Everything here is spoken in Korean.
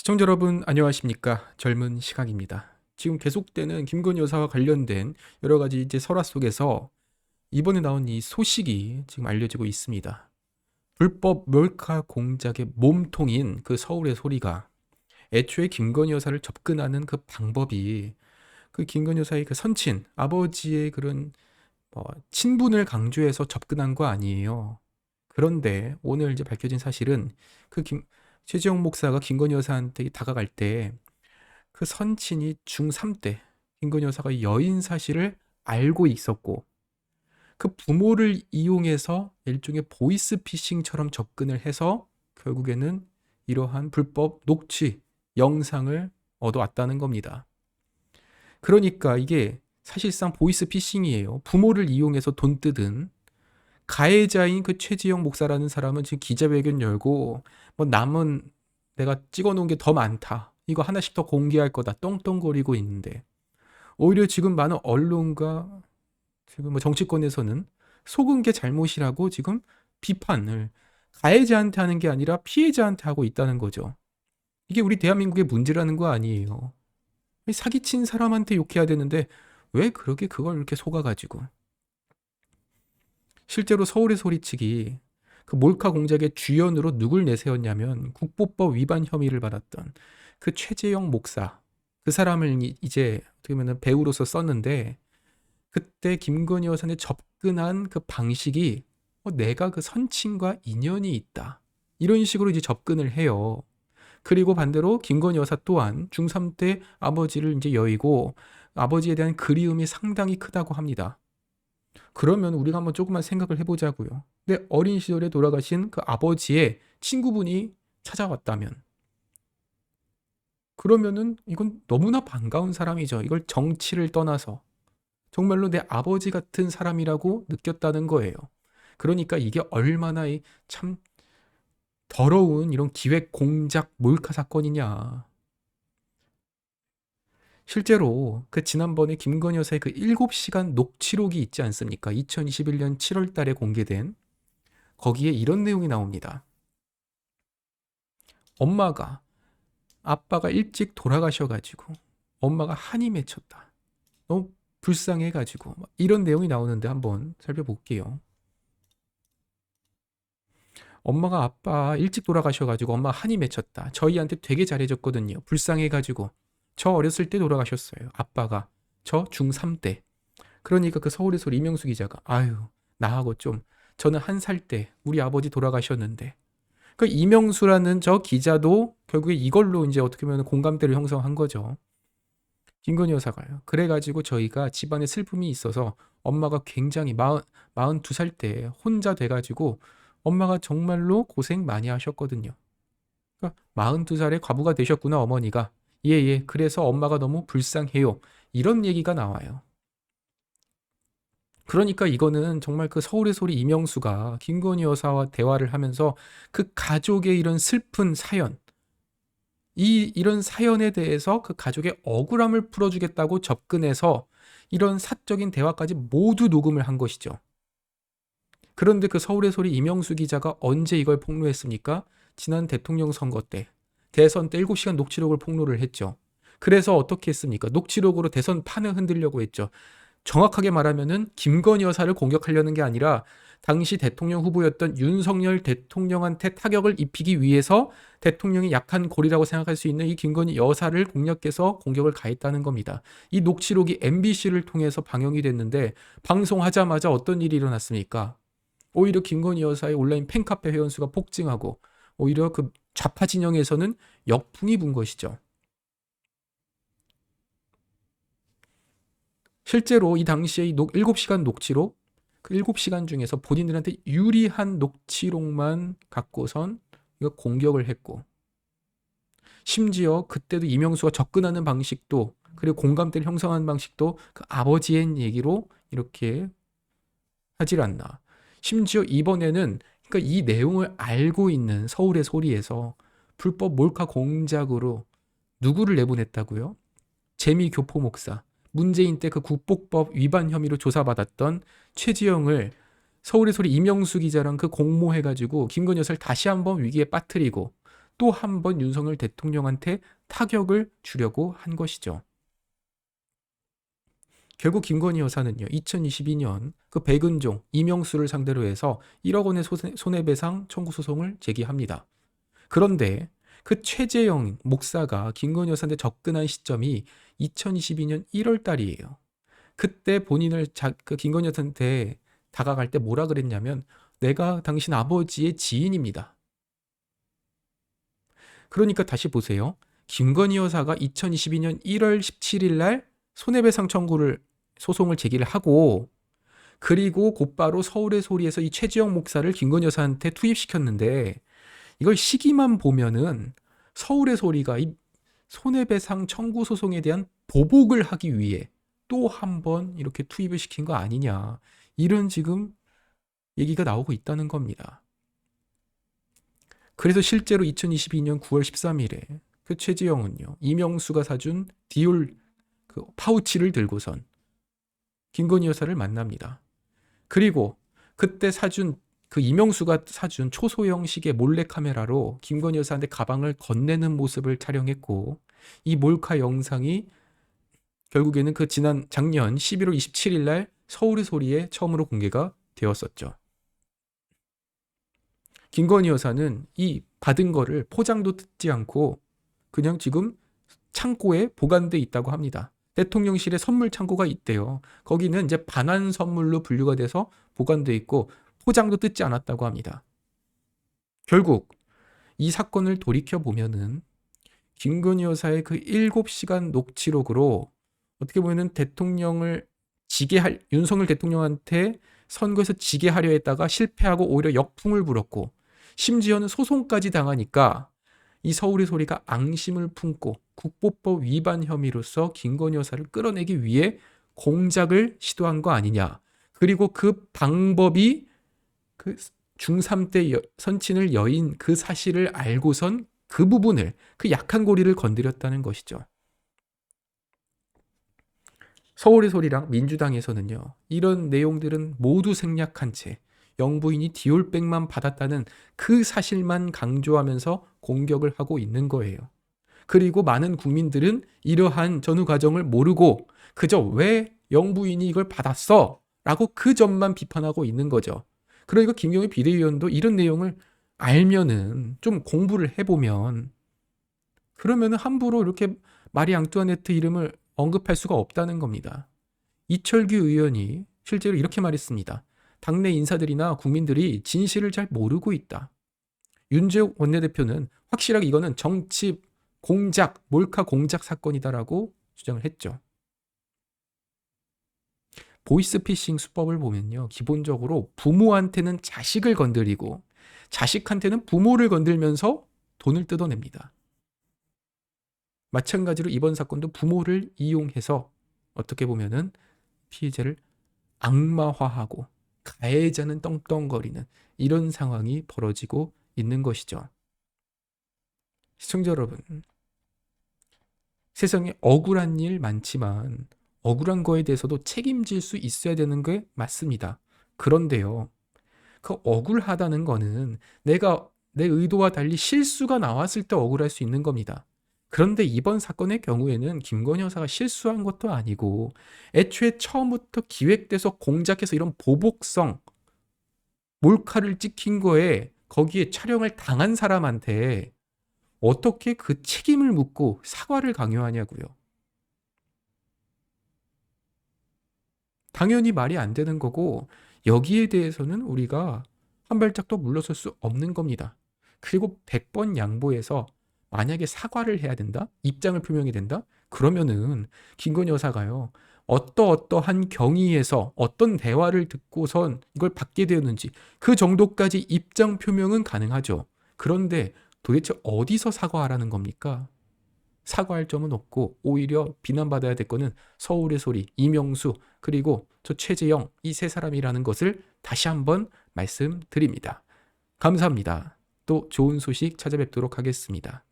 시청자 여러분 안녕하십니까? 젊은 시각입니다. 지금 계속되는 김건희 여사와 관련된 여러 가지 이제 설화 속에서 이번에 나온 이 소식이 지금 알려지고 있습니다. 불법 몰카 공작의 몸통인 그 서울의 소리가 애초에 김건희 여사를 접근하는 그 방법이 그 김건희 여사의 그 선친 아버지의 그런 친분을 강조해서 접근한 거 아니에요. 그런데 오늘 이제 밝혀진 사실은 그 최지영 목사가 김건희 여사한테 다가갈 때 그 선친이 중3 때 김건희 여사가 여인 사실을 알고 있었고 그 부모를 이용해서 일종의 보이스피싱처럼 접근을 해서 결국에는 이러한 불법 녹취 영상을 얻어왔다는 겁니다. 그러니까 이게 사실상 보이스피싱이에요. 부모를 이용해서 돈 뜯은 가해자인 그 최지영 목사라는 사람은 지금 기자회견 열고 뭐 남은 내가 찍어놓은 게 더 많다. 이거 하나씩 더 공개할 거다. 떵떵거리고 있는데 오히려 지금 많은 언론과 지금 뭐 정치권에서는 속은 게 잘못이라고 지금 비판을 가해자한테 하는 게 아니라 피해자한테 하고 있다는 거죠. 이게 우리 대한민국의 문제라는 거 아니에요. 사기친 사람한테 욕해야 되는데 왜 그렇게 그걸 이렇게 속아가지고 실제로 서울의 소리치기 그 몰카 공작의 주연으로 누굴 내세웠냐면 국보법 위반 혐의를 받았던 그 최재형 목사 그 사람을 이제 어떻게 보면 배우로서 썼는데 그때 김건희 여사한테 접근한 그 방식이 내가 그 선친과 인연이 있다 이런 식으로 이제 접근을 해요. 그리고 반대로 김건희 여사 또한 중3 때 아버지를 이제 여의고 아버지에 대한 그리움이 상당히 크다고 합니다. 그러면 우리가 한번 조금만 생각을 해보자고요. 근데 어린 시절에 돌아가신 그 아버지의 친구분이 찾아왔다면 그러면은 이건 너무나 반가운 사람이죠. 이걸 정치를 떠나서 정말로 내 아버지 같은 사람이라고 느꼈다는 거예요. 그러니까 이게 얼마나 참 더러운 이런 기획 공작 몰카 사건이냐. 실제로 그 지난번에 김건희 여사의 그 7시간 녹취록이 있지 않습니까? 2021년 7월 달에 공개된 거기에 이런 내용이 나옵니다. 엄마가 아빠가 일찍 돌아가셔가지고 엄마가 한이 맺혔다. 너무 불쌍해가지고 이런 내용이 나오는데 한번 살펴볼게요. 엄마가 아빠 일찍 돌아가셔가지고 엄마 한이 맺혔다. 저희한테 되게 잘해줬거든요. 불쌍해가지고 저 어렸을 때 돌아가셨어요. 아빠가 저 중3 때. 그러니까 그 서울의 소리 이명수 기자가 아유 나하고 좀 저는 1살 때 우리 아버지 돌아가셨는데 그 이명수라는 저 기자도 결국에 이걸로 이제 어떻게 보면 공감대를 형성한 거죠. 김건희 여사가요. 그래가지고 저희가 집안에 슬픔이 있어서 엄마가 굉장히 42살 때 혼자 돼가지고 엄마가 정말로 고생 많이 하셨거든요. 그러니까 42살에 과부가 되셨구나 어머니가. 예예 그래서 엄마가 너무 불쌍해요. 이런 얘기가 나와요. 그러니까 이거는 정말 그 서울의 소리 이명수가 김건희 여사와 대화를 하면서 그 가족의 이런 슬픈 사연 이런 사연에 대해서 그 가족의 억울함을 풀어주겠다고 접근해서 이런 사적인 대화까지 모두 녹음을 한 것이죠. 그런데 그 서울의 소리 이명수 기자가 언제 이걸 폭로했습니까? 지난 대통령 선거 때 대선 때 7시간 녹취록을 폭로를 했죠. 그래서 어떻게 했습니까? 녹취록으로 대선 판을 흔들려고 했죠. 정확하게 말하면은 김건희 여사를 공격하려는 게 아니라 당시 대통령 후보였던 윤석열 대통령한테 타격을 입히기 위해서 대통령이 약한 고리라고 생각할 수 있는 이 김건희 여사를 공략해서 공격을 가했다는 겁니다. 이 녹취록이 MBC를 통해서 방영이 됐는데 방송하자마자 어떤 일이 일어났습니까? 오히려 김건희 여사의 온라인 팬카페 회원수가 폭증하고 오히려 그 좌파 진영에서는 역풍이 분 것이죠. 실제로 이 당시에 7시간 녹취록 그 7시간 중에서 본인들한테 유리한 녹취록만 갖고선 이거 공격을 했고 심지어 그때도 이명수가 접근하는 방식도 그리고 공감대를 형성하는 방식도 그 아버지의 얘기로 이렇게 하질 않나. 심지어 이번에는 그러니까 이 내용을 알고 있는 서울의 소리에서 불법 몰카 공작으로 누구를 내보냈다고요? 재미교포 목사. 문재인 때 그 국보법 위반 혐의로 조사받았던 최지영을 서울의 소리 이명수 기자랑 그 공모해가지고 김건희 여사를 다시 한번 위기에 빠뜨리고 또 한 번 윤석열 대통령한테 타격을 주려고 한 것이죠. 결국 김건희 여사는요, 2022년 그 백은종, 이명수를 상대로 해서 1억 원의 손해배상 청구 소송을 제기합니다. 그런데 그 최재형 목사가 김건희 여사한테 접근한 시점이 2022년 1월 달이에요. 그때 본인을 그 김건희 여사한테 다가갈 때 뭐라 그랬냐면, 내가 당신 아버지의 지인입니다. 그러니까 다시 보세요. 김건희 여사가 2022년 1월 17일 날 손해배상 소송을 제기를 하고, 그리고 곧바로 서울의 소리에서 이 최지영 목사를 김건희 여사한테 투입시켰는데, 이걸 시기만 보면은 서울의 소리가 이 손해배상 청구 소송에 대한 보복을 하기 위해 또 한 번 이렇게 투입을 시킨 거 아니냐, 이런 지금 얘기가 나오고 있다는 겁니다. 그래서 실제로 2022년 9월 13일에 그 최지영은요, 이명수가 사준 디올 그 파우치를 들고선 김건희 여사를 만납니다. 그리고 그때 그 이명수가 사준 초소형 시계 몰래카메라로 김건희 여사한테 가방을 건네는 모습을 촬영했고, 이 몰카 영상이 결국에는 그 지난 작년 11월 27일 날 서울의 소리에 처음으로 공개가 되었었죠. 김건희 여사는 이 받은 거를 포장도 뜯지 않고 그냥 지금 창고에 보관돼 있다고 합니다. 대통령실에 선물 창고가 있대요. 거기는 이제 반환 선물로 분류가 돼서 보관돼 있고 포장도 뜯지 않았다고 합니다. 결국 이 사건을 돌이켜 보면은 김건희 여사의 그 7시간 녹취록으로 어떻게 보면은 윤석열 대통령한테 선거에서 지게 하려 했다가 실패하고 오히려 역풍을 불었고, 심지어는 소송까지 당하니까 이 서울의 소리가 앙심을 품고 국보법 위반 혐의로서 김건희 여사를 끌어내기 위해 공작을 시도한 거 아니냐. 그리고 그 방법이 그 중3 때 선친을 여인 그 사실을 알고선 그 부분을, 그 약한 고리를 건드렸다는 것이죠. 서울의 소리랑 민주당에서는요, 이런 내용들은 모두 생략한 채 영부인이 디올백만 받았다는 그 사실만 강조하면서 공격을 하고 있는 거예요. 그리고 많은 국민들은 이러한 전후 과정을 모르고 그저 왜 영부인이 이걸 받았어? 라고 그 점만 비판하고 있는 거죠. 그러니까 김경희 비대위원도 이런 내용을 알면은 좀 공부를 해보면, 그러면은 함부로 이렇게 마리 앙뚜아네트 이름을 언급할 수가 없다는 겁니다. 이철규 의원이 실제로 이렇게 말했습니다. 당내 인사들이나 국민들이 진실을 잘 모르고 있다. 윤재욱 원내대표는 확실하게 이거는 정치 공작, 몰카 공작 사건이다라고 주장을 했죠. 보이스피싱 수법을 보면요, 기본적으로 부모한테는 자식을 건드리고 자식한테는 부모를 건들면서 돈을 뜯어냅니다. 마찬가지로 이번 사건도 부모를 이용해서 어떻게 보면은 피해자를 악마화하고 가해자는 떵떵거리는 이런 상황이 벌어지고 있는 것이죠. 시청자 여러분, 세상에 억울한 일 많지만 억울한 거에 대해서도 책임질 수 있어야 되는 게 맞습니다. 그런데요, 그 억울하다는 거는 내가 내 의도와 달리 실수가 나왔을 때 억울할 수 있는 겁니다. 그런데 이번 사건의 경우에는 김건희 여사가 실수한 것도 아니고 애초에 처음부터 기획돼서 공작해서 이런 보복성 몰카를 찍힌 거에 거기에 촬영을 당한 사람한테 어떻게 그 책임을 묻고 사과를 강요하냐고요. 당연히 말이 안 되는 거고, 여기에 대해서는 우리가 한 발짝도 물러설 수 없는 겁니다. 그리고 100번 양보해서 만약에 사과를 해야 된다? 입장을 표명해야 된다? 그러면은 김건희 여사가요, 어떠한 경위에서 어떤 대화를 듣고선 이걸 받게 되었는지 그 정도까지 입장 표명은 가능하죠. 그런데 도대체 어디서 사과하라는 겁니까? 사과할 점은 없고 오히려 비난받아야 될 거는 서울의 소리, 이명수, 그리고 저 최재형, 이 세 사람이라는 것을 다시 한번 말씀드립니다. 감사합니다. 또 좋은 소식 찾아뵙도록 하겠습니다.